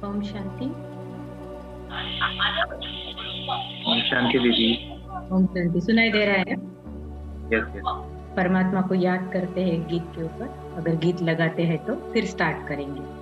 ओम शांति। ओम शांति दीदी। ओम शांति सुनाई दे रहा है ना? Yes yes. परमात्मा को याद करते हैं गीत के ऊपर। अगर गीत लगाते हैं तो फिर स्टार्ट करेंगे।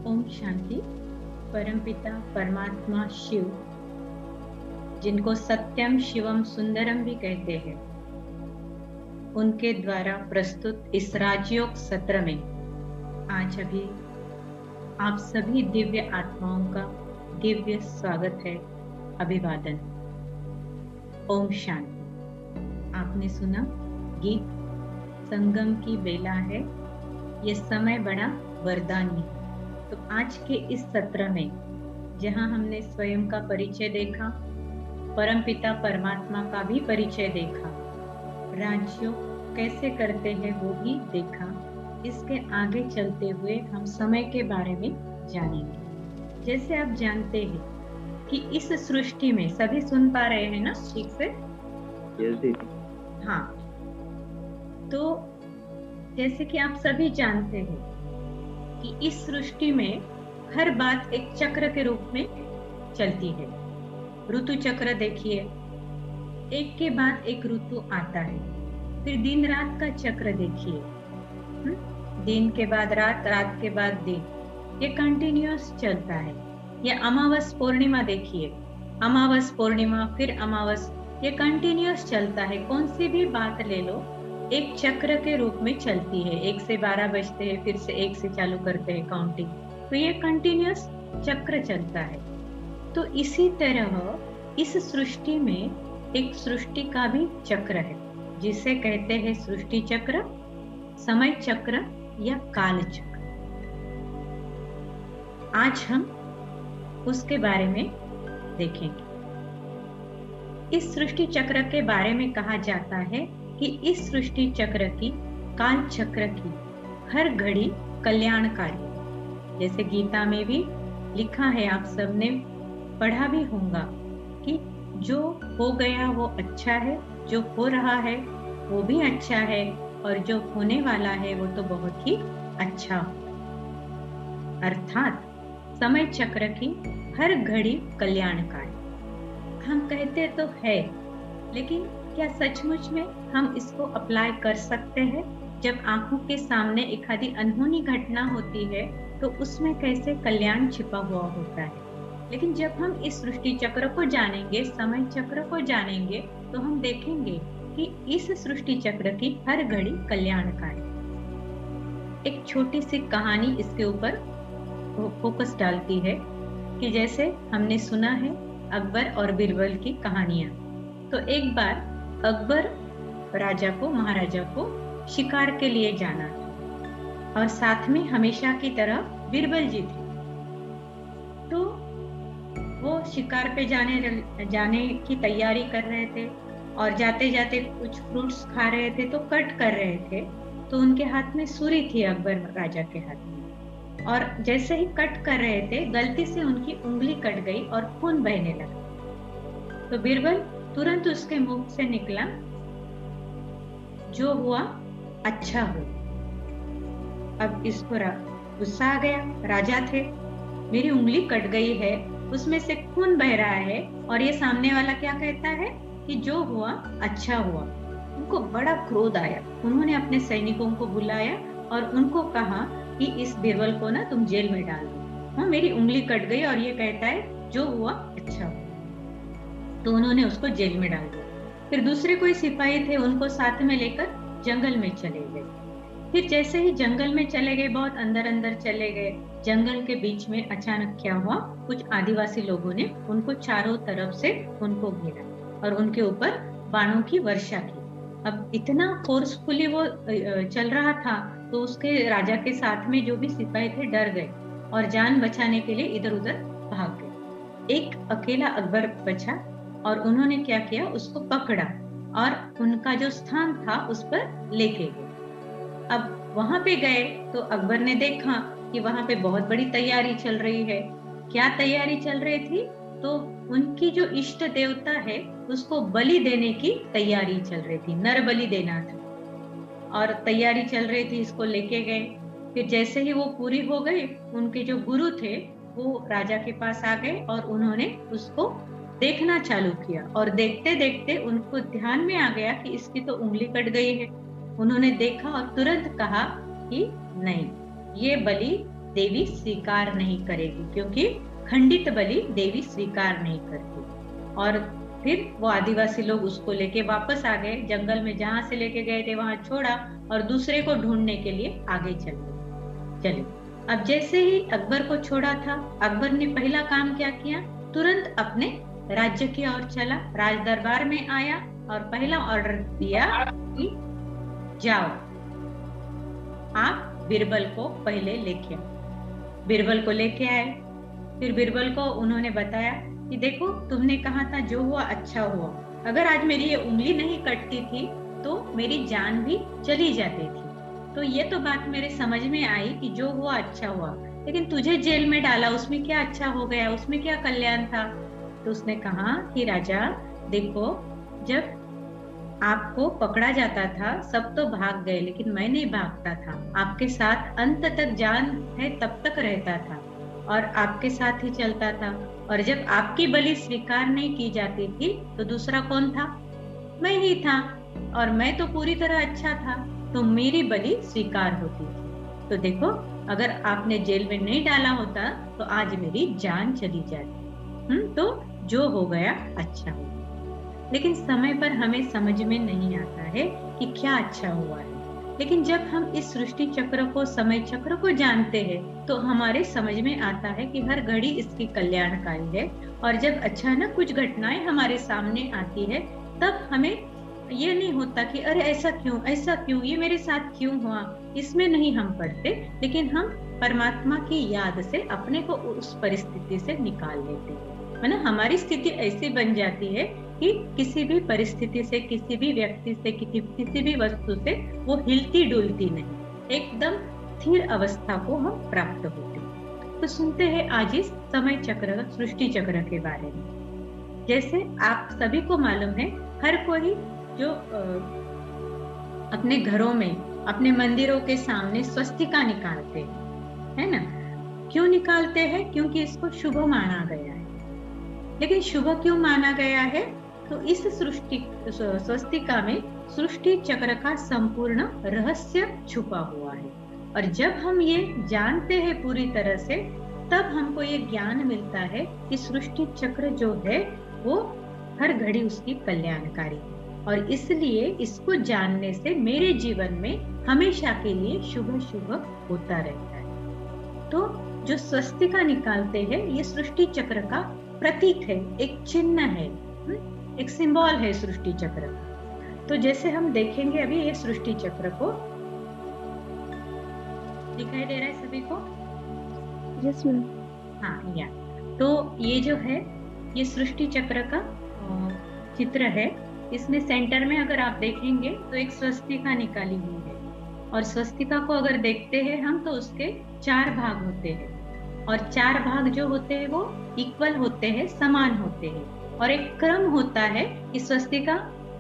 ओम शांति। परमपिता परमात्मा शिव, जिनको सत्यम शिवम सुंदरम भी कहते हैं, उनके द्वारा प्रस्तुत इस राजयोग सत्र में आज अभी आप सभी दिव्य आत्माओं का दिव्य स्वागत है, अभिवादन। ओम शांति। आपने सुना गीत संगम की बेला है, ये समय बड़ा वरदानी है। तो आज के इस सत्र में जहां हमने स्वयं का परिचय देखा, परमपिता परमात्मा का भी परिचय देखा, राजयोग कैसे करते हैं वो भी देखा, इसके आगे चलते हुए हम समय के बारे में जानेंगे। जैसे आप जानते हैं कि इस सृष्टि में सभी सुन पा रहे हैं ना ठीक से? हाँ, तो जैसे कि आप सभी जानते हैं कि इस सृष्टि में हर बात एक चक्र के रूप में चलती है। ऋतु चक्र देखिए, एक के बाद एक ऋतु आता है। फिर दिन रात का चक्र देखिए, दिन के बाद रात, रात के बाद दिन, ये कंटिन्यूअस चलता है। ये अमावस पूर्णिमा देखिए, अमावस पूर्णिमा फिर अमावस, ये कंटिन्यूअस चलता है। कौन सी भी बात ले लो, एक चक्र के रूप में चलती है। 1 से 12 बजते हैं, फिर से 1 से चालू करते हैं काउंटिंग, तो ये कंटिन्यूअस चक्र चलता है। तो इसी तरह इस सृष्टि में एक सृष्टि का भी चक्र है, जिसे कहते हैं सृष्टि चक्र, समय चक्र या काल चक्र। आज हम उसके बारे में देखेंगे। इस सृष्टि चक्र के बारे में कहा जाता है कि इस सृष्टि चक्र की, काल चक्र की हर घड़ी कल्याणकारी। जैसे गीता में भी लिखा है, आप सबने पढ़ा भी होगा कि जो हो गया वो अच्छा है, जो हो रहा है वो भी अच्छा है, और जो होने वाला है वो तो बहुत ही अच्छा। अर्थात समय चक्र की हर घड़ी कल्याणकारी। हम कहते तो है, लेकिन क्या सचमुच में हम इसको अप्लाई कर सकते हैं? जब आंखों के सामने एक आधी अनहोनी घटना होती है तो उसमें कैसे कल्याण छिपा हुआ होता है। लेकिन जब हम इस सृष्टि चक्र को जानेंगे, समय चक्र को जानेंगे, तो हम देखेंगे कि इस सृष्टि चक्र की हर घड़ी कल्याणकारी। एक छोटी सी कहानी इसके ऊपर फोकस डालती है कि जैसे हमने सुना है अकबर और बीरबल की कहानियां। तो एक बार अकबर राजा को, महाराजा को शिकार के लिए जाना था, और साथ में हमेशा की तरह बीरबल जी थे। तो वो शिकार पे जाने की तैयारी कर रहे थे, और जाते जाते कुछ फ्रूट्स खा रहे थे, तो कट कर रहे थे। तो उनके हाथ में छुरी थी, अकबर राजा के हाथ में, और जैसे ही कट कर रहे थे, गलती से उनकी उंगली कट गई और खून बहने लगा। तो बीरबल तुरंत उसके मुंह से निकला, जो हुआ अच्छा हो। अब इसको गुस्सा आ गया, राजा थे, मेरी उंगली कट गई है, उसमें से खून बह रहा है, और ये सामने वाला क्या कहता है कि जो हुआ अच्छा हुआ। उनको बड़ा क्रोध आया। उन्होंने अपने सैनिकों को बुलाया और उनको कहा कि इस बीरबल को ना तुम जेल में डाल दो। हाँ, मेरी उंगली कट गई और ये कहता है जो हुआ अच्छा हुआ। तो उन्होंने उसको जेल में डाल दिया। फिर दूसरे कोई सिपाही थे, उनको साथ में लेकर जंगल में चले गए। फिर जैसे ही जंगल में चले गए, बहुत अंदर अंदर चले गए, जंगल के बीच में अचानक क्या हुआ, कुछ आदिवासी लोगों ने उनको चारों तरफ से उनको घेरा और उनके ऊपर बाणों की वर्षा की। अब इतना फोर्सफुली वो चल रहा था, तो उसके राजा के साथ में जो भी सिपाही थे डर गए और जान बचाने के लिए इधर उधर भाग गए। एक अकेला अकबर बचा, और उन्होंने क्या किया, उसको पकड़ा और उनका जो स्थान था उस पर लेके गए। अब वहां पे गए तो अकबर ने देखा कि वहां पे बहुत बड़ी तैयारी चल रही है। क्या तैयारी चल रही थी? तो उनकी जो इष्ट देवता है उसको बलि देने की तैयारी चल रही थी, नर बलि देना था, और तैयारी चल रही थी। इसको लेके गए। फिर जैसे ही वो पूरी हो गई, उनके जो गुरु थे वो राजा के पास आ गए और उन्होंने उसको देखना चालू किया, और देखते देखते उनको ध्यान में आ गया कि इसकी तो उंगली कट गई है। उन्होंने देखा और तुरंत कहा कि नहीं, ये बलि देवी स्वीकार नहीं करेगी, क्योंकि खंडित बलि देवी स्वीकार नहीं करती। और फिर वो आदिवासी लोग उसको लेके वापस आ गए, जंगल में जहां से लेके गए थे वहां छोड़ा और दूसरे को ढूंढने के लिए आगे चले। अब जैसे ही अकबर को छोड़ा था, अकबर ने पहला काम क्या किया, तुरंत अपने राज्य की ओर चला, राज दरबार में आया और पहला ऑर्डर दिया कि जाओ आप बीरबल को पहले लेके आओ। बीरबल को लेके आए। फिर बीरबल को उन्होंने बताया कि देखो तुमने कहा था जो हुआ अच्छा हुआ, अगर आज मेरी ये उंगली नहीं कटती थी तो मेरी जान भी चली जाती थी। तो ये तो बात मेरे समझ में आई कि जो हुआ अच्छा हुआ, लेकिन तुझे जेल में डाला उसमें क्या अच्छा हो गया, उसमें क्या कल्याण था। तो उसने कहा कि राजा देखो, जब आपको पकड़ा जाता था सब तो भाग गए, लेकिन मैं नहीं भागता था, आपके साथ अंत तक जान है तब तक रहता था और आपके साथ ही चलता था। और जब आपकी बलि स्वीकार नहीं की जाती थी तो दूसरा कौन था, मैं ही था, और मैं तो पूरी तरह अच्छा था तो मेरी बलि स्वीकार होती थी। तो देखो अगर आपने जेल में नहीं डाला होता तो आज मेरी जान चली जाती। तो जो हो गया अच्छा हो गया। लेकिन समय पर हमें समझ में नहीं आता है कि क्या अच्छा हुआ है। लेकिन जब हम इस सृष्टि चक्र को, समय चक्र को जानते हैं तो हमारे समझ में आता है कि हर घड़ी इसकी कल्याणकारी है। और जब अचानक कुछ घटनाएं हमारे सामने आती है तब हमें ये नहीं होता कि अरे ऐसा क्यों, ये मेरे साथ क्यों हुआ, इसमें नहीं हम पढ़ते, लेकिन हम परमात्मा की याद से अपने को उस परिस्थिति से निकाल लेते हैं, है ना। हमारी स्थिति ऐसी बन जाती है कि किसी भी परिस्थिति से, किसी भी व्यक्ति से, किसी भी वस्तु से वो हिलती डुलती नहीं, एकदम स्थिर अवस्था को हम प्राप्त होते हैं। तो सुनते हैं आज इस समय चक्र, सृष्टि चक्र के बारे में। जैसे आप सभी को मालूम है, हर कोई जो अपने घरों में, अपने मंदिरों के सामने स्वस्तिका निकालते हैं, है ना। क्यों निकालते हैं? क्योंकि इसको शुभ माना गया है। लेकिन शुभ क्यों माना गया है? तो इस स्वस्तिका में सृष्टि चक्र का संपूर्ण रहस्य छुपा हुआ है। और जब हम ये जानते हैं पूरी तरह से, तब हमको ये ज्ञान मिलता है कि सृष्टि चक्र जो है वो हर घड़ी उसकी कल्याणकारी है। और इसलिए इसको जानने से मेरे जीवन में हमेशा के लिए शुभ शुभ होता रहता है। तो जो स्वस्तिका निकालते हैं ये सृष्टि चक्र का प्रतीक है, एक चिन्ह है, एक सिंबल है सृष्टि चक्र का। तो जैसे हम देखेंगे अभी ये सृष्टि चक्र को, दिखाई दे रहा है सभी को? Yes ma'am. हाँ, या तो ये जो है ये सृष्टि चक्र का चित्र है। इसमें सेंटर में अगर आप देखेंगे तो एक स्वस्तिका निकाली हुई है, और स्वस्तिका को अगर देखते हैं हम तो उसके 4 भाग होते हैं, और 4 भाग जो होते हैं वो इक्वल होते हैं, समान होते हैं, और एक क्रम होता है कि स्वस्तिका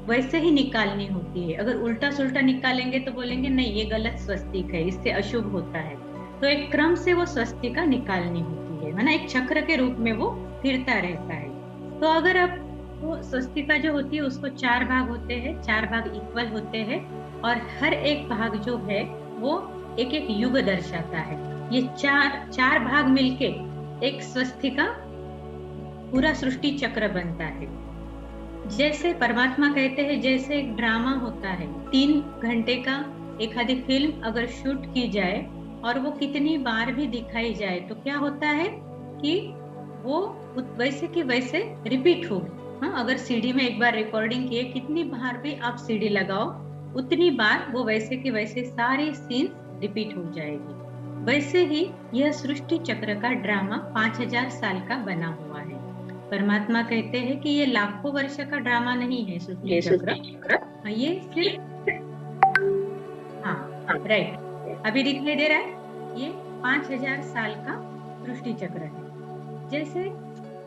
वैसे ही निकालनी होती है। अगर उल्टा सुल्टा निकालेंगे तो बोलेंगे नहीं ये गलत स्वस्तिक है, इससे अशुभ होता है। तो एक क्रम से वो स्वस्तिका निकालनी होती है ना, एक चक्र के रूप में वो फिरता रहता है। तो अगर आप वो स्वस्तिका जो होती है उसको 4 भाग होते हैं, 4 भाग इक्वल होते हैं, और हर एक भाग जो है वो एक एक युग दर्शाता है। ये चार भाग मिलके एक स्वस्तिका पूरा सृष्टि चक्र बनता है। जैसे परमात्मा कहते हैं, जैसे एक ड्रामा होता है, 3 घंटे का एखादी फिल्म अगर शूट की जाए और वो कितनी बार भी दिखाई जाए तो क्या होता है कि वो वैसे की वैसे रिपीट होगी। हाँ, अगर सीडी में एक बार रिकॉर्डिंग किए, कितनी बार भी आप सीडी लगाओ उतनी बार वो वैसे की वैसे सारी सीन्स रिपीट हो जाएगी। वैसे ही यह सृष्टि चक्र का ड्रामा 5000 साल का बना हुआ है। परमात्मा कहते हैं कि ये लाखों वर्ष का ड्रामा नहीं है सृष्टि चक्र, ये सिर्फ राइट अभी दिखाई दे रहा है, ये 5000 साल का सृष्टि चक्र है। जैसे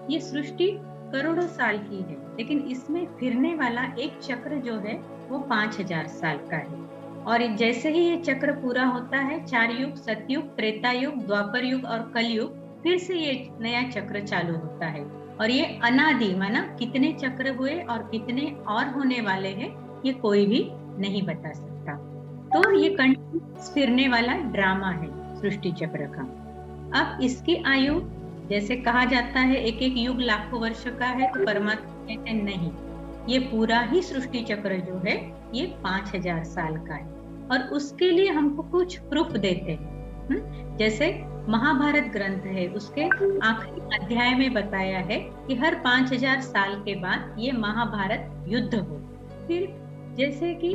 ये सृष्टि करोड़ों साल की है, लेकिन इसमें फिरने वाला एक चक्र जो है वो 5000 साल का है। और जैसे ही ये चक्र पूरा होता है, 4 युग, सतयुग, त्रेता युग, द्वापर युग और कलयुग, फिर से ये नया चक्र चालू होता है। और ये अनादि, माना कितने चक्र हुए और कितने और होने वाले हैं ये कोई भी नहीं बता सकता। तो ये कंटिन्यूस फिरने वाला ड्रामा है सृष्टि चक्र का। अब इसकी आयु, जैसे कहा जाता है एक एक युग लाखों वर्ष का है, तो परमात्मा कहते हैं नहीं, ये पूरा ही सृष्टि चक्र जो है ये 5000 साल का है। और उसके लिए हमको कुछ प्रूफ देते हैं। जैसे महाभारत ग्रंथ है, उसके आखिरी अध्याय में बताया है कि हर 5000 साल के बाद ये महाभारत युद्ध हो। फिर जैसे कि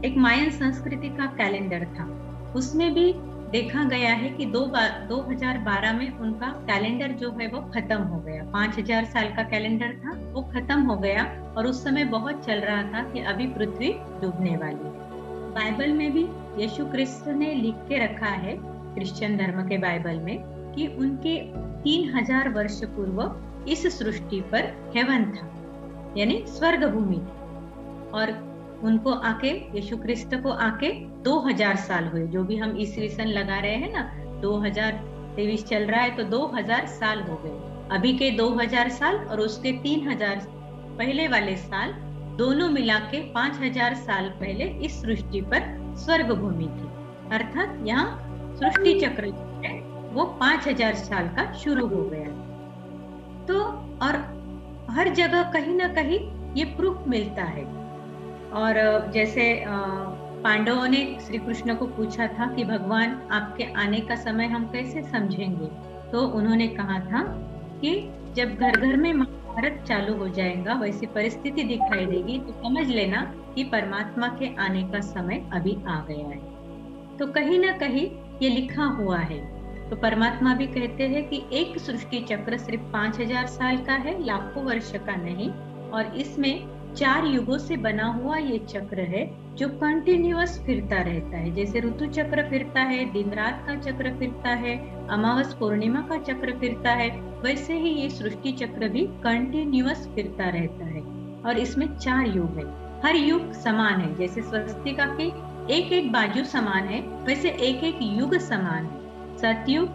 एक मायन संस्कृति का कैलेंडर था, उसमें भी देखा गया है कि 2012 में उनका कैलेंडर जो है वो खत्म हो गया। 5000 साल का कैलेंडर था, वो खत्म हो गया और उस समय बहुत चल रहा था कि अभी पृथ्वी डूबने वाली है। बाइबल में भी यीशु क्रिस्त ने लिख के रखा है, क्रिश्चियन धर्म के बाइबल में, कि उनके 3000 वर्ष पूर्व इस सृष्टि पर हेवन था, यानी स्वर्ग भूमि थी। और उनको आके, यीशु क्रिस्त को आके 2000 साल हुए। जो भी हम ईस्वी सन लगा रहे हैं ना, 2023 चल रहा है, तो 2000 साल हो गए। अभी के 2000 साल और उसके 3000 पहले वाले साल, दोनों मिला के 5000 साल पहले इस सृष्टि पर स्वर्ग भूमि थी। अर्थात यहाँ सृष्टि चक्र जो है वो 5000 साल का शुरू हो गया। तो और हर जगह कहीं ना कहीं ये प्रूफ मिलता है। और जैसे पांडवों ने श्री कृष्ण को पूछा था कि भगवान आपके आने का समय हम कैसे समझेंगे, तो उन्होंने कहा था कि जब घर घर में महाभारत चालू हो जाएगा, वैसी परिस्थिति दिखाई देगी, तो समझ लेना कि परमात्मा के आने का समय अभी आ गया है। तो कहीं ना कहीं ये लिखा हुआ है। तो परमात्मा भी कहते हैं कि एक सृष्टि चक्र सिर्फ 5000 साल का है, लाखों वर्ष का नहीं। और इसमें 4 युगों से बना हुआ ये चक्र है जो कंटिन्यूअस फिरता रहता है। जैसे ऋतु चक्र फिरता है, दिन रात का चक्र फिरता है, अमावस पूर्णिमा का चक्र फिरता है, वैसे ही ये सृष्टि चक्र भी कंटिन्यूअस फिरता रहता है। और इसमें 4 युग है, हर युग समान है। जैसे स्वस्तिका की एक एक बाजू समान है, वैसे एक एक युग समान है। सतयुग,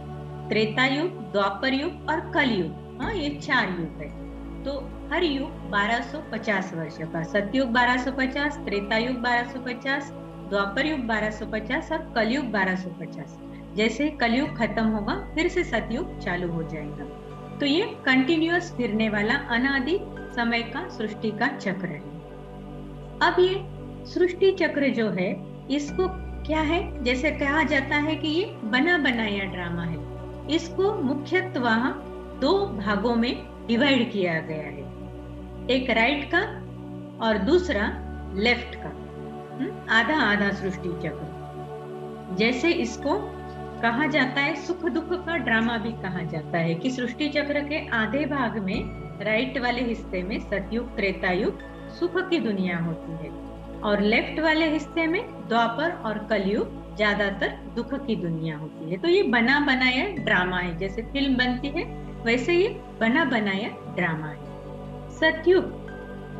त्रेता युग, द्वापर युग और कलयुग, हाँ, ये 4 युग है। तो हर युग 1250 वर्ष का, सतयुग 1250, त्रेता युग 1250, द्वापर युग 1250 और कलयुग 1250। जैसे कलयुग खत्म होगा, फिर से सतयुग चालू हो जाएगा। तो ये कंटिन्यूअस फिरने वाला अनादि समय का सृष्टि का चक्र है। अब ये सृष्टि चक्र जो है, इसको क्या है, जैसे कहा जाता है कि ये बना बनाया ड्रामा है। इसको मुख्यतः 2 भागों में डिवाइड किया गया है, एक राइट का और दूसरा लेफ्ट का। आधा आधा सृष्टि चक्र। जैसे इसको कहा जाता है सुख दुख का ड्रामा भी कहा जाता है, कि सृष्टि चक्र के आधे भाग में, राइट वाले हिस्से में सतयुग त्रेता युग सुख की दुनिया होती है, और लेफ्ट वाले हिस्से में द्वापर और कलयुग ज्यादातर दुख की दुनिया होती है। तो ये बना बनाया ड्रामा है। जैसे फिल्म बनती है, वैसे ये बना बनाया ड्रामा है। सतयुग,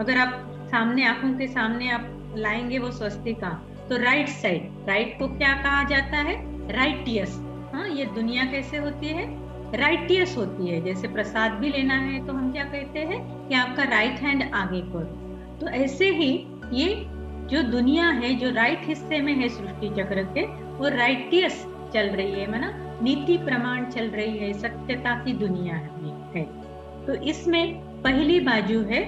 अगर आप सामने, आंखों के सामने आप लाएंगे वो स्वस्तिका, तो राइट साइड, राइट को क्या कहा जाता है, राइटियस। हाँ, ये दुनिया कैसे होती है, राइटियस होती है। जैसे प्रसाद भी लेना है तो हम क्या कहते हैं कि आपका राइट हैंड आगे करो। तो ऐसे ही ये जो दुनिया है, जो राइट हिस्से में है सृष्टि चक्र के, वो राइटियस चल रही है, माना नीति प्रमाण चल रही है, सत्यता की दुनिया है। तो इसमें पहली बाजू है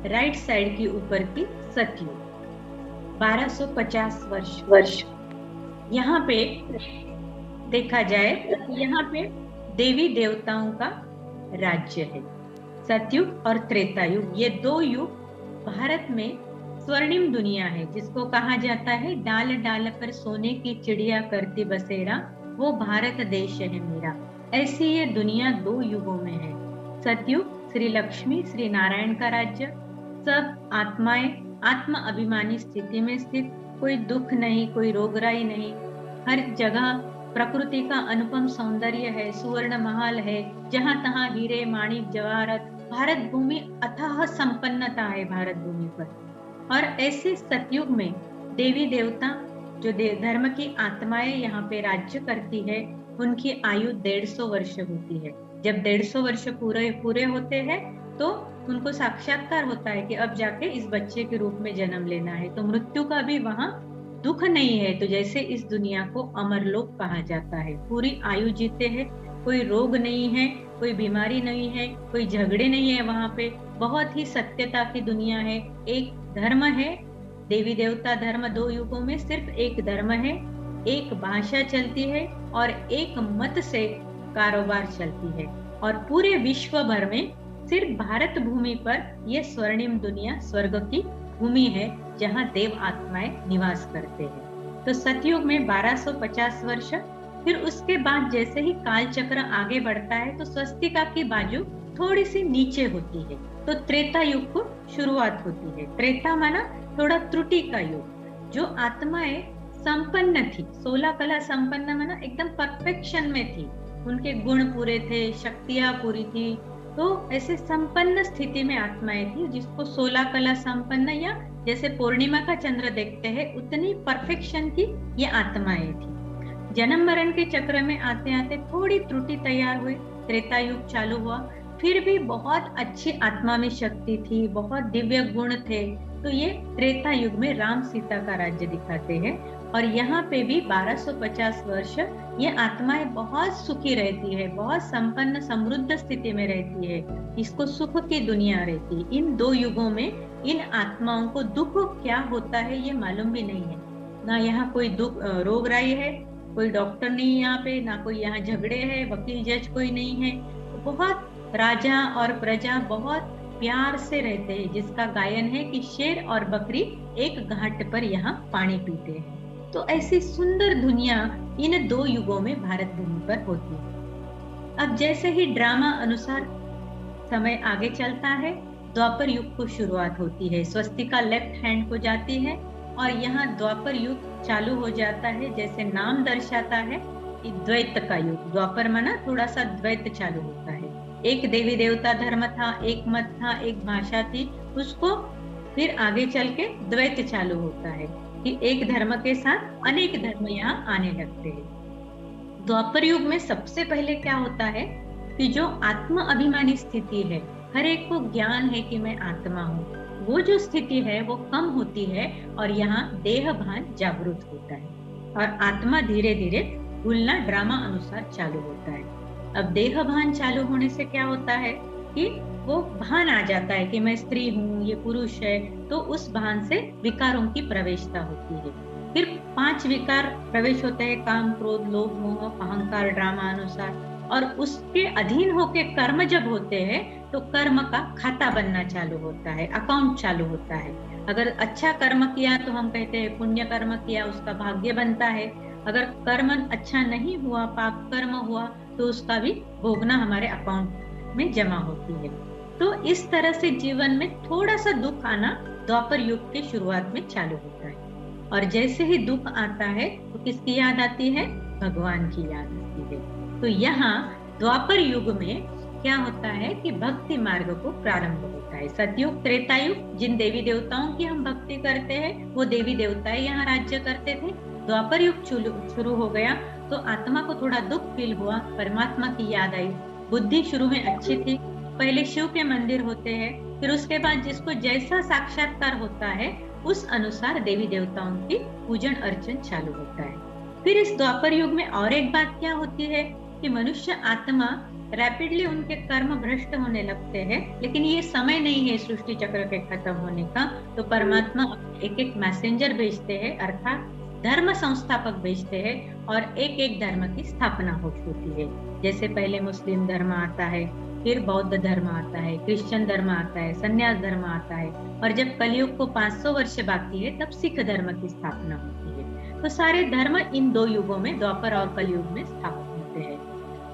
राइट साइड की ऊपर की सतयुग, 1250 वर्ष। यहाँ पे देखा जाए, यहाँ पे देवी देवताओं का राज्य है। सतयुग और त्रेता युग, ये 2 युग भारत में स्वर्णिम दुनिया है, जिसको कहा जाता है डाल डाल पर सोने की चिड़िया करती बसेरा, वो भारत देश है मेरा। ऐसी ये दुनिया 2 युगों में है। सतयुग श्री लक्ष्मी श्री नारायण का राज्य, सब आत्माएं आत्म अभिमानी स्थिति में स्थित, कोई दुख नहीं, कोई रोगराई नहीं, हर जगह प्रकृति का अनुपम सौंदर्य है, सुवर्ण महल है, जहां तहां हीरे माणिक जवाहरत, भारत भूमि अथाह संपन्नता है भारत भूमि पर। और ऐसे सतयुग में देवी देवता, जो धर्म की आत्माएं यहाँ पे राज्य करती है, उनकी आयु 150 वर्ष होती है। जब 150 वर्ष पूरे होते हैं तो उनको साक्षात्कार होता है कि अब जाके इस बच्चे के रूप में जन्म लेना है। तो मृत्यु का भी वहाँ दुख नहीं है तो जैसे इस दुनिया को अमरलोक कहा जाता है। पूरी आयु जीते हैं, कोई रोग नहीं है, कोई बीमारी नहीं है, कोई झगड़े नहीं है वहां पे। बहुत ही सत्यता की दुनिया है। एक धर्म है, देवी देवता धर्म, 2 युगों में सिर्फ एक धर्म है, एक भाषा चलती है और एक मत से कारोबार चलती है। और पूरे विश्व भर में सिर्फ भारत भूमि पर यह स्वर्णिम दुनिया स्वर्ग की भूमि है, जहाँ देव आत्माएं निवास करते हैं। तो सतयुग में 1250 वर्ष, फिर उसके बाद जैसे ही काल चक्र आगे बढ़ता है तो स्वस्तिका की बाजू थोड़ी सी नीचे होती है, तो त्रेता युग को शुरुआत होती है। त्रेता माना थोड़ा त्रुटि का युग। जो आत्माएं संपन्न थी, 16 कला संपन्न माना एकदम परफेक्शन में थी, उनके गुण पूरे थे, शक्तियां पूरी थी, तो ऐसे संपन्न स्थिति में आत्माएं थी, जिसको 16 कला संपन्न, या जैसे पूर्णिमा का चंद्र देखते हैं उतनी परफेक्शन की ये आत्माएं थी। जन्म मरण के चक्र में आते आते थोड़ी त्रुटि तैयार हुई, त्रेता युग चालू हुआ। फिर भी बहुत अच्छी आत्मा में शक्ति थी, बहुत दिव्य गुण थे, तो ये त्रेता युग में राम सीता का राज्य दिखाते हैं। और यहाँ पे भी 1250 वर्ष ये आत्माएं बहुत सुखी रहती है, बहुत संपन्न समृद्ध स्थिति में रहती है, इसको सुख की दुनिया रहती है। इन 2 युगों में इन आत्माओं को दुख क्या होता है ये मालूम भी नहीं है। ना यहाँ कोई दुख रोगराई है, कोई डॉक्टर नहीं यहाँ पे, ना कोई यहाँ झगड़े है, वकील जज कोई नहीं है। तो बहुत राजा और प्रजा बहुत प्यार से रहते हैं, जिसका गायन है कि शेर और बकरी एक घाट पर यहाँ पानी पीते हैं। तो ऐसी सुंदर दुनिया इन 2 युगों में भारत भूमि पर होती है। अब जैसे ही ड्रामा अनुसार समय आगे चलता है, द्वापर युग को शुरुआत होती है। स्वस्तिका लेफ्ट हैंड को जाती है और यहाँ द्वापर युग चालू हो जाता है। जैसे नाम दर्शाता है, द्वैत का युग। द्वापर माना थोड़ा सा द्वैत चालू होता है। एक देवी देवता धर्म था, एक मत था, एक भाषा थी, उसको फिर आगे चल के द्वैत चालू होता है कि एक धर्म के साथ अनेक धर्म यहाँ आने लगते हैं। द्वापर युग में सबसे पहले क्या होता है कि जो आत्म अभिमानी स्थिति है, हर एक को ज्ञान है कि मैं आत्मा हूँ, वो जो स्थिति है वो कम होती है और यहाँ देह भान जागृत होता है और आत्मा धीरे धीरे भूलना ड्रामा अनुसार चालू होता है। अब देह भान चालू होने से क्या होता है कि वो भान आ जाता है कि मैं स्त्री हूँ, ये पुरुष है, तो उस भान से विकारों की प्रवेशता होती है। फिर 5 विकार प्रवेश होते हैं, काम, क्रोध, लोभ, मोह, अहंकार ड्रामा अनुसार। और उसके अधीन होके कर्म जब होते हैं तो कर्म का खाता बनना चालू होता है, अकाउंट चालू होता है। अगर अच्छा कर्म किया तो हम कहते हैं पुण्य कर्म किया, उसका भाग्य बनता है। अगर कर्म अच्छा नहीं हुआ, पाप कर्म हुआ, तो उसका भी भोगना हमारे अकाउंट में जमा होती है। तो इस तरह से जीवन में थोड़ा सा दुख आना द्वापर युग के शुरुआत में चालू होता है। और जैसे ही दुख आता है तो किसकी याद आती है? भगवान की याद आती है। तो यहाँ द्वापर युग में क्या होता है कि भक्ति मार्ग को प्रारंभ होता है। सतयुग, त्रेता युग, जिन देवी देवताओं की हम भक्ति करते हैं वो देवी देवताएं यहाँ राज्य करते थे। द्वापर युग शुरू हो गया तो आत्मा को थोड़ा दुख फील हुआ, परमात्मा की याद आई। बुद्धि शुरू में अच्छी थी, पहले शिव के मंदिर होते हैं, फिर उसके बाद जिसको जैसा साक्षात्कार होता है उस अनुसार देवी देवताओं की पूजन अर्चन चालू होता है। फिर इस द्वापर युग में और एक बात क्या होती है कि मनुष्य आत्मा रैपिडली उनके कर्म भ्रष्ट होने लगते हैं, लेकिन ये समय नहीं है सृष्टि चक्र के खत्म होने का। तो परमात्मा एक एक मैसेंजर भेजते हैं, अर्थात धर्म संस्थापक भेजते हैं और एक एक धर्म की स्थापना होती है। जैसे पहले मुस्लिम धर्म आता है, फिर बौद्ध धर्म आता है, क्रिश्चियन धर्म आता है, संन्यास धर्म आता है, और जब कलयुग को 500 वर्ष बाकी है तब सिख धर्म की स्थापना होती है। तो सारे धर्म इन 2 युगों में, द्वापर और कलयुग में स्थापित होते हैं।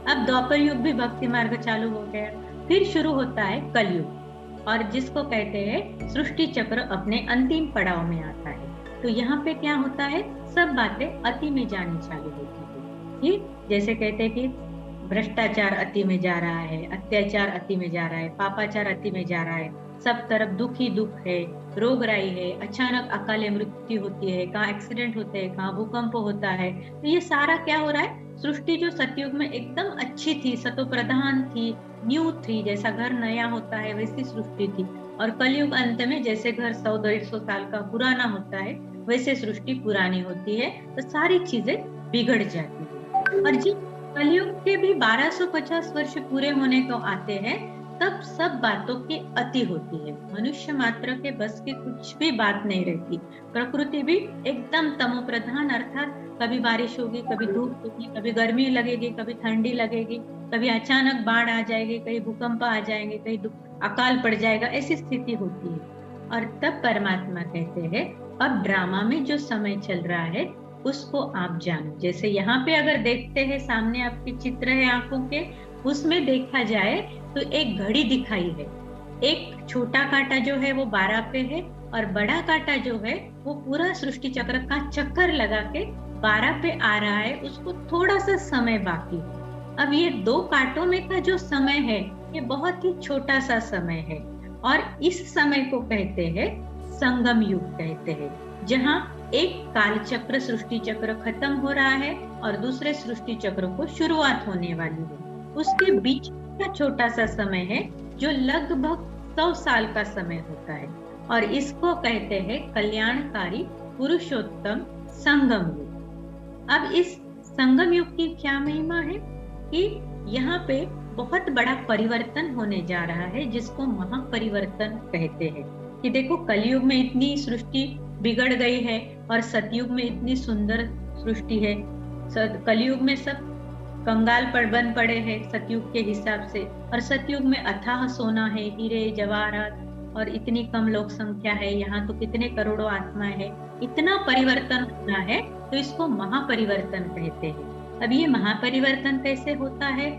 अब द्वापर युग भी भक्ति मार्ग चालू हो गया, फिर शुरू होता है कलयुग, और जिसको कहते हैं सृष्टि चक्र अपने अंतिम पड़ाव में आता है। तो यहाँ पे क्या होता है, सब बातें अति में जानी चालू होती है। जैसे कहते हैं कि भ्रष्टाचार अति में जा रहा है, अत्याचार अति में जा रहा है, पापाचार अति में जा रहा है, सब तरफ दुख ही दुख है, रोगराई है, अचानक अकाले मृत्यु होती है, कहाँ एक्सीडेंट होते हैं, कहाँ भूकंप होता है। तो ये सारा क्या हो रहा है, सृष्टि जो सतयुग में एकदम अच्छी थी, सतो प्रधान थी, न्यू थी, जैसा घर नया होता है वैसी सृष्टि थी, और कलयुग अंत में जैसे घर 100-150 साल का पुराना होता है वैसे सृष्टि पुरानी होती है तो सारी चीजें बिगड़ जाती है। और जब कलयुग के भी 1250 वर्ष पूरे होने को आते हैं तब सब बातों की अति होती है। मनुष्य मात्र के बस की कुछ भी बात नहीं रहती। प्रकृति भी एकदम तमो प्रधान, अर्थात कभी बारिश होगी, कभी धूप होगी, कभी गर्मी लगेगी, कभी ठंडी लगेगी, कभी अचानक बाढ़ आ जाएगी, कहीं भूकंप आ जाएंगे, कहीं अकाल पड़ जाएगा, ऐसी स्थिति होती है। और तब परमात्मा कहते हैं अब ड्रामा में जो समय चल रहा है उसको आप जानो। जैसे यहाँ पे अगर देखते हैं, सामने आपके चित्र है आंखों के, उसमें देखा जाए तो एक घड़ी दिखाई है। एक छोटा कांटा जो है वो 12 पे है और बड़ा कांटा जो है वो पूरा सृष्टि चक्र का चक्कर लगा के 12 पे आ रहा है, उसको थोड़ा सा समय बाकी है। अब ये दो कांटों में का जो समय है ये बहुत ही छोटा सा समय है और इस समय को कहते हैं संगम युग कहते हैं, जहाँ एक काल चक्र सृष्टि चक्र खत्म हो रहा है और दूसरे सृष्टि चक्र को शुरुआत होने वाली है। उसके बीच का छोटा सा समय है जो लगभग 100 साल का समय होता है और इसको कहते हैं कल्याणकारी पुरुषोत्तम संगम युग। अब इस संगम युग की क्या महिमा है कि यहाँ पे बहुत बड़ा परिवर्तन होने जा रहा है जिसको महापरिवर्तन कहते हैं। कि देखो कलयुग में इतनी सृष्टि बिगड़ गई है और सतयुग में इतनी सुंदर सृष्टि है। कलयुग में सब कंगाल बन पड़े हैं सतयुग के हिसाब से, और सतयुग में अथाह सोना है, हीरे जवाहरात, और इतनी कम लोक संख्या है। यहाँ तो कितने करोड़ों आत्माएं है। इतना परिवर्तन होना है तो इसको महापरिवर्तन कहते हैं। अब ये महापरिवर्तन कैसे होता है?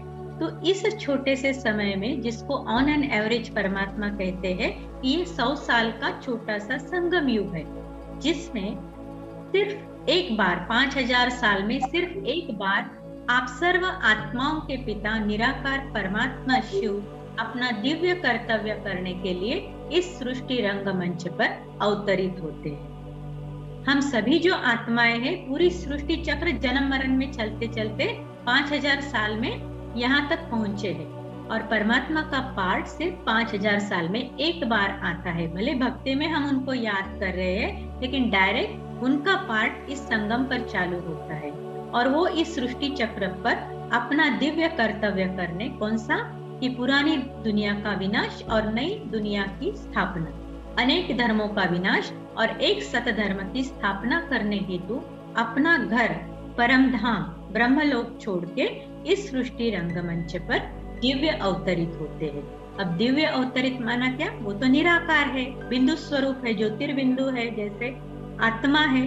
तो इस छोटे से समय में, जिसको ऑन एन एवरेज परमात्मा कहते हैं, ये 100 साल का छोटा सा संगम युग है, जिसमें सिर्फ एक बार 5000 साल में सिर्फ एक बार आप सर्व आत्माओं के पिता निराकार परमात्मा शिव अपना दिव्य कर्तव्य करने के लिए इस सृष्टि रंगमंच पर अवतरित होते हैं। हम सभी जो आत्माएं हैं पूरी सृष्टि चक्र जन्म मरण में चलते चलते 5000 साल में यहाँ तक पहुंचे हैं और परमात्मा का पार्ट सिर्फ 5000 साल में एक बार आता है। भले भक्ति में हम उनको याद कर रहे हैं, लेकिन डायरेक्ट उनका पार्ट इस संगम पर चालू होता है और वो इस सृष्टि चक्र पर अपना दिव्य कर्तव्य करने, कौन सा, कि पुरानी दुनिया का विनाश और नई दुनिया की स्थापना, अनेक धर्मों का विनाश और एक सत धर्म की स्थापना करने हेतु अपना घर परम धाम ब्रह्मलोक छोड़ के इस सृष्टि रंगमंच पर दिव्य अवतरित होते हैं। अब दिव्य अवतरित माना क्या? वो तो निराकार है, बिंदु स्वरूप है, ज्योतिर्बिंदु है, जैसे आत्मा है,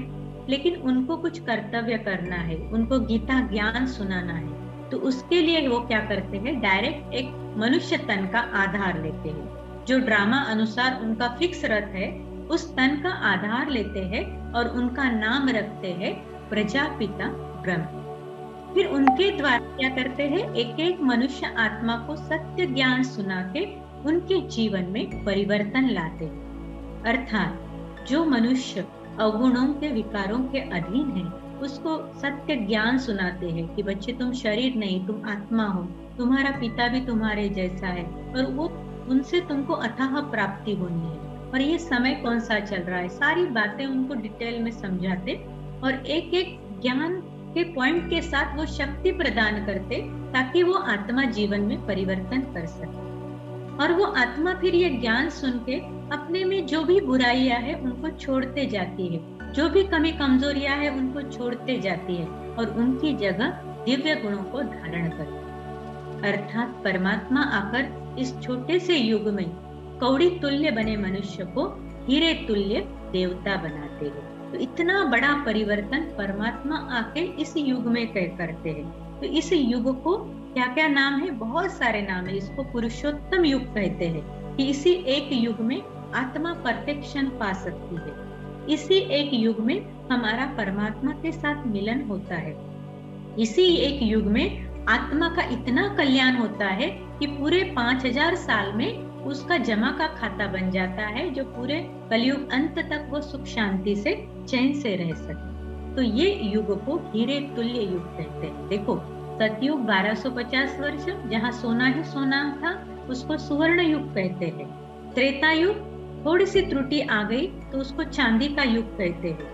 लेकिन उनको कुछ कर्तव्य करना है, उनको गीता ज्ञान सुनाना है। तो उसके लिए वो क्या करते हैं? डायरेक्ट एक मनुष्य तन का आधार लेते हैं, जो ड्रामा अनुसार उनका फिक्स रथ है, उस तन का आधार लेते हैं और उनका नाम रखते हैं प्रजापिता ब्रह्म। फिर उनके द्वारा क्या करते हैं? एक एक मनुष्य आत्मा को सत्य ज्ञान सुना के उनके जीवन में परिवर्तन लाते हैं। अर्थात जो मनुष्य अवगुणों के विकारों के अधीन है उसको सत्य ज्ञान सुनाते हैं कि बच्चे तुम शरीर नहीं, तुम आत्मा हो, तुम्हारा पिता भी तुम्हारे जैसा है और वो उनसे तुमको अथाह प्राप्ति होनी है। और ये समय कौन सा चल रहा है, सारी बातें उनको डिटेल में समझाते और एक एक ज्ञान के पॉइंट के साथ वो शक्ति प्रदान करते ताकि वो आत्मा जीवन में परिवर्तन कर सके। और वो आत्मा फिर ये ज्ञान सुन के अपने में जो भी बुराइयां है उनको छोड़ते जाती है, जो भी कमी कमजोरियां है उनको छोड़ते जाती है और उनकी जगह दिव्य गुणों को धारण करती है। अर्थात परमात्मा आकर इस छोटे से युग में कौड़ी तुल्य बने मनुष्य को हीरे तुल्य देवता बनाते हैं। तो इतना बड़ा परिवर्तन परमात्मा आके इस युग में करते हैं। तो इस युग को क्या क्या नाम है? बहुत सारे नाम है। इसको पुरुषोत्तम युग कहते हैं कि इसी एक युग में आत्मा परफेक्शन पा सकती है। इसी एक युग में हमारा परमात्मा के साथ मिलन होता है। इसी एक युग में आत्मा का इतना कल्याण होता है कि पूरे 5000 साल में उसका जमा का खाता बन जाता है, जो पूरे कलयुग अंत तक वो सुख शांति से चैन से रह सके। तो ये युग को हीरे तुल्य युग कहते हैं। देखो सतयुग 1250 वर्ष जहाँ सोना ही सोना था उसको सुवर्ण युग कहते हैं। त्रेता युग थोड़ी सी त्रुटि आ गई तो उसको चांदी का युग कहते हैं।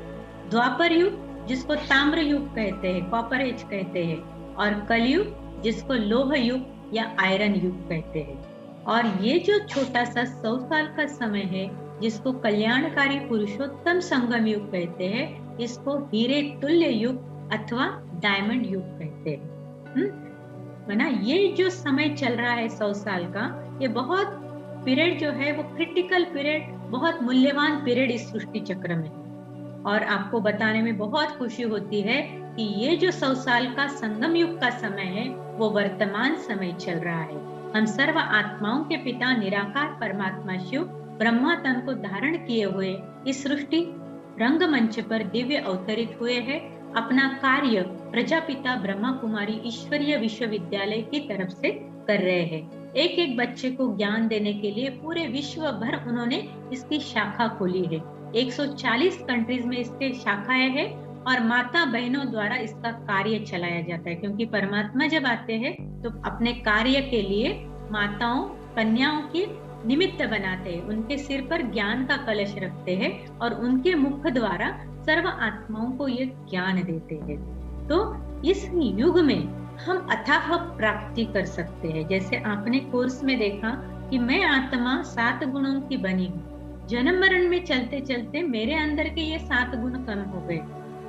द्वापर युग जिसको ताम्र युग कहते हैं, कॉपर एज कहते हैं, और कलयुग जिसको लोह युग या आयरन युग कहते हैं। और ये जो छोटा सा 100 साल का समय है जिसको कल्याणकारी पुरुषोत्तम संगम युग कहते हैं, इसको हीरे तुल्य युग अथवा डायमंड युग कहते हैं। ना ये जो समय चल रहा है 100 साल का, ये बहुत पीरियड जो है वो क्रिटिकल पीरियड, बहुत मूल्यवान पीरियड इस सृष्टि चक्र में है। और आपको बताने में बहुत खुशी होती है कि ये जो 100 साल का संगम युग का समय है वो वर्तमान समय चल रहा है। हम सर्व आत्माओं के पिता निराकार परमात्मा शिव ब्रह्मा तन को धारण किए हुए इस सृष्टि रंगमंच पर दिव्य अवतरित हुए हैं। अपना कार्य प्रजापिता ब्रह्मा कुमारी ईश्वरीय विश्वविद्यालय की तरफ से कर रहे हैं। एक एक बच्चे को ज्ञान देने के लिए पूरे विश्व भर उन्होंने इसकी शाखा खोली है। 140 कंट्रीज में इसके शाखाएं हैं और माता बहनों द्वारा इसका कार्य चलाया जाता है, क्योंकि परमात्मा जब आते हैं तो अपने कार्य के लिए माताओं कन्याओं की निमित्त बनाते हैं, उनके सिर पर ज्ञान का कलश रखते हैं और उनके मुख द्वारा सर्व आत्माओं को ये ज्ञान देते हैं। तो इस युग में हम अथाह प्राप्ति कर सकते हैं। जैसे आपने कोर्स में देखा कि मैं आत्मा 7 गुणों की बनी हूँ। जन्म मरण में चलते चलते मेरे अंदर के ये 7 गुण कम हो गए।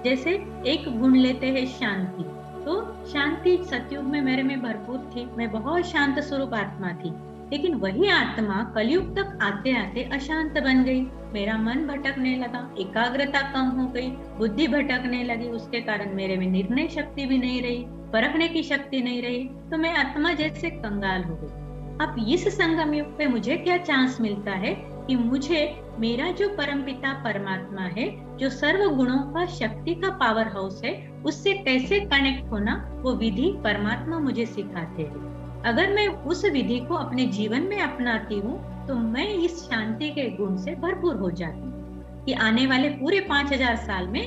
जैसे एक गुण लेते हैं शांति, तो शांति सतयुग में मेरे में भरपूर थी, मैं बहुत शांत स्वरूप आत्मा थी। लेकिन वही आत्मा कलयुग तक आते आते अशांत बन गई, मेरा मन भटकने लगा, एकाग्रता कम हो गई, बुद्धि भटकने लगी, उसके कारण मेरे में निर्णय शक्ति भी नहीं रही, परखने की शक्ति नहीं रही, तो मैं आत्मा जैसे कंगाल हो गई। अब इस संगम युग पे मुझे क्या चांस मिलता है कि मुझे मेरा जो परमपिता परमात्मा है, जो सर्व गुणों का शक्ति का पावर हाउस है, उससे कैसे कनेक्ट होना वो विधि परमात्मा मुझे सिखाते हैं। अगर मैं उस विधि को अपने जीवन में अपनाती हूँ तो मैं इस शांति के गुण से भरपूर हो जाती हूँ कि आने वाले पूरे 5000 साल में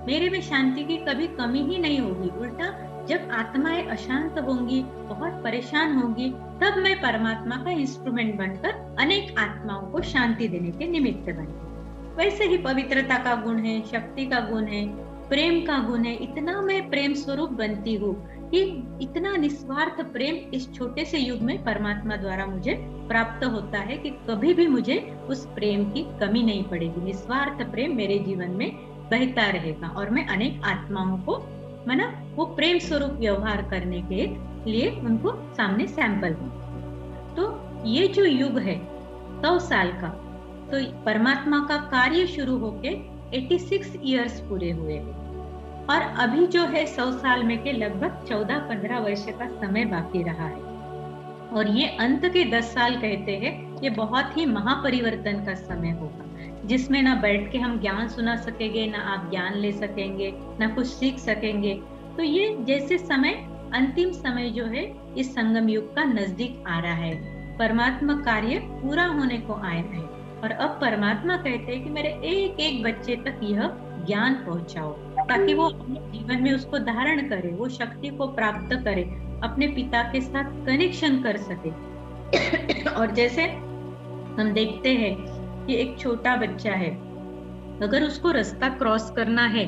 मेरे में शांति की कभी कमी ही नहीं होगी। उल्टा जब आत्माएं अशांत होंगी, बहुत परेशान होंगी, तब मैं परमात्मा का इंस्ट्रूमेंट बनकर अनेक आत्माओं को शांति देने के निमित्त बनी। वैसे ही पवित्रता का गुण है, शक्ति का गुण है, प्रेम का गुण है। इतना मैं प्रेम स्वरूप बनती हूँ कि इतना निस्वार्थ प्रेम इस छोटे से युग में परमात्मा द्वारा मुझे प्राप्त होता है कि कभी भी मुझे उस प्रेम की कमी नहीं पड़ेगी। निस्वार्थ प्रेम मेरे जीवन में बहता रहेगा और मैं अनेक आत्माओं को वो प्रेम स्वरूप व्यवहार करने के लिए उनको सामने सैंपल हूँ। तो ये जो युग है 100 साल का, तो परमात्मा का कार्य शुरू होके 86 इयर्स पूरे हुए हैं और अभी जो है 100 साल में के लगभग 14-15 वर्ष का समय बाकी रहा है। और ये अंत के 10 साल कहते हैं, ये बहुत ही महापरिवर्तन का समय होगा, जिसमें ना बैठ के हम ज्ञान सुना सकेंगे, ना आप ज्ञान ले सकेंगे, ना कुछ सीख सकेंगे। तो ये जैसे समय, अंतिम समय जो है इस संगम युग का नजदीक आ रहा है। परमात्मा कार्य पूरा होने को आया है और अब परमात्मा कहते हैं कि मेरे एक एक बच्चे तक यह ज्ञान पहुंचाओ, ताकि वो अपने जीवन में उसको धारण करे, वो शक्ति को प्राप्त करे, अपने पिता के साथ कनेक्शन कर सके। और जैसे हम देखते हैं कि एक छोटा बच्चा है, अगर उसको रास्ता क्रॉस करना है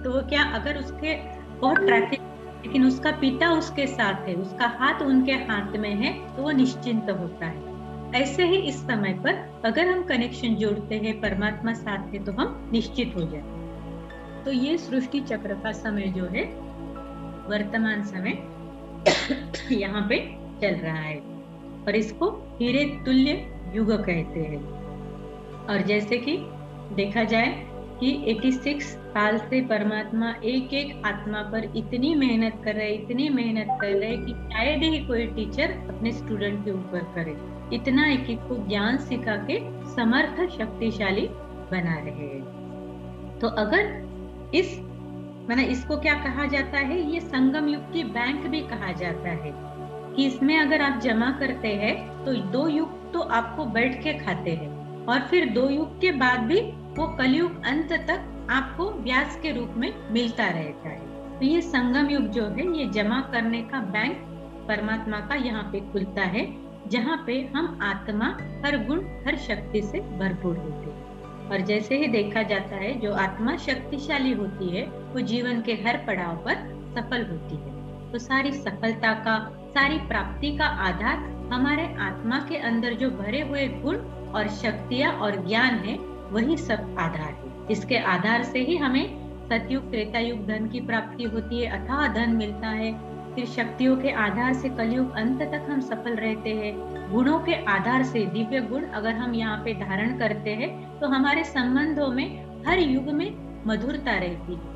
तो वो क्या, अगर उसके बहुत ट्रैफिक लेकिन उसका पिता उसके साथ है, उसका हाथ उनके हाथ में है, तो वो निश्चिंत होता है। ऐसे ही इस समय पर अगर हम कनेक्शन जोड़ते हैं, परमात्मा साथ है, तो हम निश्चित हो जाते हैं। तो ये सृष्टि चक्र का समय जो है, वर्तमान समय यहाँ पे चल रहा है और इसको हीरे तुल्य युग कहते हैं। और जैसे कि देखा जाए कि 86 साल से परमात्मा एक एक आत्मा पर इतनी मेहनत कर रहे, इतनी मेहनत कर रहे कि शायद ही कोई टीचर अपने स्टूडेंट के ऊपर करे। इतना एक एक को ज्ञान सिखा के समर्थ शक्तिशाली बना रहे हैं। तो अगर इसको क्या कहा जाता है, ये संगम युग की बैंक भी कहा जाता है कि इसमें अगर आप जमा करते हैं तो 2 युग तो आपको बैठ के खाते हैं और फिर 2 युग के बाद भी वो कलयुग अंत तक आपको ब्याज के रूप में मिलता रहता है। तो ये संगम युग जो है, ये जमा करने का बैंक परमात्मा का यहाँ पे खुलता है, जहाँ पे हम आत्मा हर गुण हर शक्ति से भरपूर होते हैं। और जैसे ही देखा जाता है जो आत्मा शक्तिशाली होती है वो जीवन के हर पड़ाव पर सफल होती है। तो सारी सफलता का, सारी प्राप्ति का आधार हमारे आत्मा के अंदर जो भरे हुए गुण और शक्तियां और ज्ञान है, वही सब आधार है। इसके आधार से ही हमें सतयुग त्रेता युग धन की प्राप्ति होती है, अथाह धन मिलता है। फिर शक्तियों के आधार से कलयुग अंत तक हम सफल रहते हैं। गुणों के आधार से दिव्य गुण अगर हम यहाँ पे धारण करते हैं तो हमारे संबंधों में हर युग में मधुरता रहती है।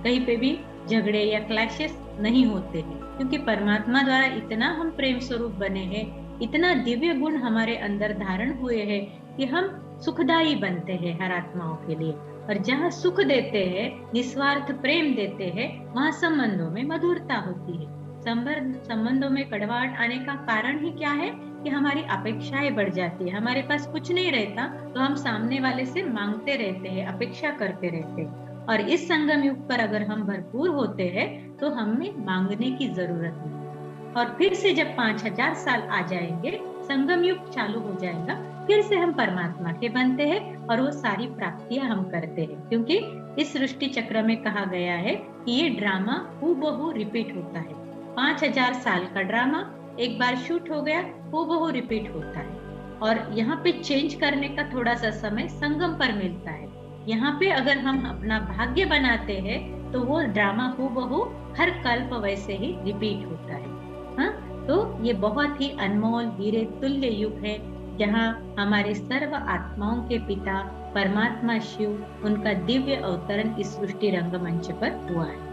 कहीं पे भी झगड़े या क्लैशेस नहीं होते हैं, क्योंकि परमात्मा द्वारा इतना हम प्रेम स्वरूप बने हैं, इतना दिव्य गुण हमारे अंदर धारण हुए हैं कि हम सुखदायी बनते हैं हर आत्माओं के लिए। और जहाँ सुख देते हैं, निस्वार्थ प्रेम देते हैं, वहाँ संबंधों में मधुरता होती है। संबंधों में कड़वाहट आने का कारण ही क्या है कि हमारी अपेक्षाएं बढ़ जाती है। हमारे पास कुछ नहीं रहता तो हम सामने वाले से मांगते रहते हैं, अपेक्षा करते रहते हैं। और इस संगम युग पर अगर हम भरपूर होते हैं तो हमें मांगने की जरूरत नहीं। और फिर से जब 5000 साल आ जाएंगे, संगम युग चालू हो जाएगा, फिर से हम परमात्मा के बनते हैं और वो सारी प्राप्तियां हम करते हैं। क्योंकि इस सृष्टि चक्र में कहा गया है कि ये ड्रामा हूबहू रिपीट होता है। 5000 साल का ड्रामा एक बार शूट हो गया, हूबहू रिपीट होता है। और यहाँ पे चेंज करने का थोड़ा सा समय संगम पर मिलता है। यहाँ पे अगर हम अपना भाग्य बनाते हैं तो वो ड्रामा हूबहू हर कल्प वैसे ही रिपीट होता है। हाँ, तो ये बहुत ही अनमोल हीरे तुल्य युग है, जहाँ हमारे सर्व आत्माओं के पिता परमात्मा शिव, उनका दिव्य अवतरण इस सृष्टि रंगमंच पर हुआ है।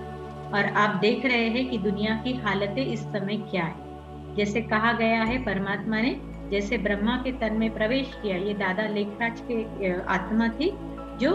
और आप देख रहे हैं कि दुनिया की हालतें इस समय क्या है। जैसे कहा गया है, परमात्मा ने जैसे ब्रह्मा के तन में प्रवेश किया, ये दादा लेखराज के आत्मा थी, जो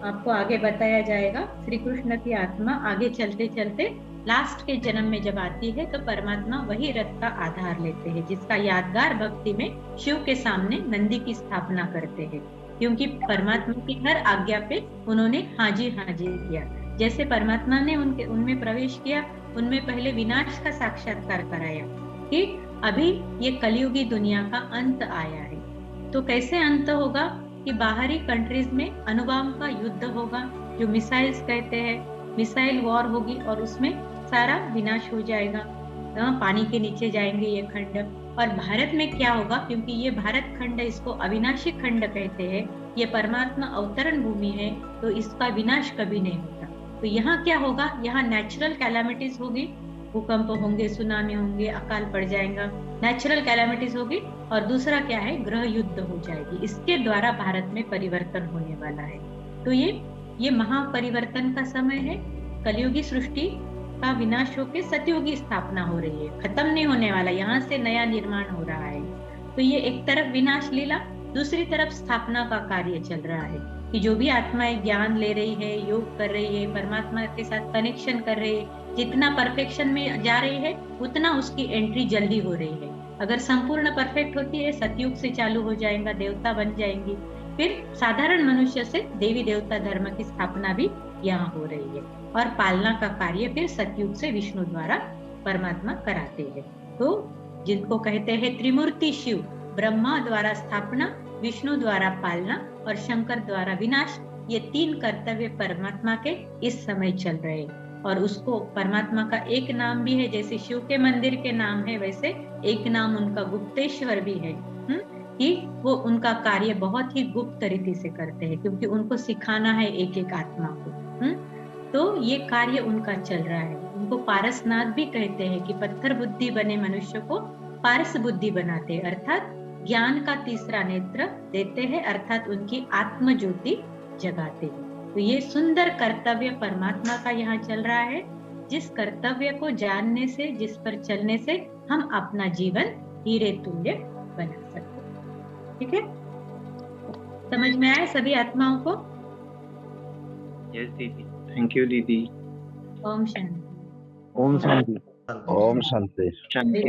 आपको आगे बताया जाएगा। श्री कृष्ण की आत्मा आगे चलते चलते लास्ट के जन्म में जब आती है तो परमात्मा वही रथ का आधार लेते हैं, जिसका यादगार भक्ति में शिव के सामने नंदी की स्थापना करते हैं। क्योंकि परमात्मा की हर आज्ञा पे उन्होंने हाजी हाजी किया। जैसे परमात्मा ने उनमें प्रवेश किया, उनमें पहले विनाश का साक्षात्कार कराया कि अभी ये कलयुगी दुनिया का अंत आया है। तो कैसे अंत होगा कि बाहरी कंट्रीज में अणुबम का युद्ध होगा, जो मिसाइल्स कहते हैं, मिसाइल वॉर होगी और उसमें सारा विनाश हो जाएगा। पानी के नीचे जाएंगे ये खंड। और भारत में क्या होगा, क्योंकि ये भारत खंड, इसको अविनाशी खंड कहते हैं, ये परमात्मा अवतरण भूमि है, तो इसका विनाश कभी नहीं होता। तो यहाँ क्या होगा, यहाँ नेचुरल कैलामिटीज होगी, भूकंप होंगे, सुनामी होंगे, अकाल पड़ जाएगा, नेचुरल कैलामिटीज होगी। और दूसरा क्या है, ग्रह युद्ध हो जाएगी। इसके द्वारा भारत में परिवर्तन होने वाला है। तो ये महापरिवर्तन का समय है। कलयुगी सृष्टि का विनाश होकर सतयुगी स्थापना हो रही है, खत्म नहीं होने वाला, यहाँ से नया निर्माण हो रहा है। तो ये एक तरफ विनाश लीला, दूसरी तरफ स्थापना का कार्य चल रहा है कि जो भी आत्माएं ज्ञान ले रही है, योग कर रही है, परमात्मा के साथ कनेक्शन कर रही है, जितना परफेक्शन में जा रही है उतना उसकी एंट्री जल्दी हो रही है। अगर संपूर्ण परफेक्ट होती है, सतयुग से चालू हो जाएगा, देवता बन जाएंगी। फिर साधारण मनुष्य से देवी देवता धर्म की स्थापना भी यहाँ हो रही है। और पालना का कार्य फिर सतयुग से विष्णु द्वारा परमात्मा कराते हैं। तो जिनको कहते हैं त्रिमूर्ति शिव, ब्रह्मा द्वारा स्थापना, विष्णु द्वारा पालना और शंकर द्वारा विनाश, ये 3 कर्तव्य परमात्मा के इस समय चल रहे हैं। और उसको परमात्मा का एक नाम भी है, जैसे शिव के मंदिर के नाम है, वैसे एक नाम उनका गुप्तेश्वर भी है, कि वो उनका कार्य बहुत ही गुप्त रीति से करते हैं, क्योंकि उनको सिखाना है एक एक आत्मा को। तो ये कार्य उनका चल रहा है। उनको पारसनाथ भी कहते हैं कि पत्थर बुद्धि बने मनुष्य को पारस बुद्धि बनाते हैं, अर्थात ज्ञान का तीसरा नेत्र देते हैं, अर्थात उनकी आत्म ज्योति जगाते हैं। तो ये सुंदर कर्तव्य परमात्मा का यहाँ चल रहा है, जिस कर्तव्य को जानने से, जिस पर चलने से हम अपना जीवन हीरे तुल्य बना सकते हैं। ठीक है, समझ में आया सभी आत्माओं को? यस दीदी, थैंक यू दीदी। ओम शांति। ओम शांति। ओम शांति। शांति।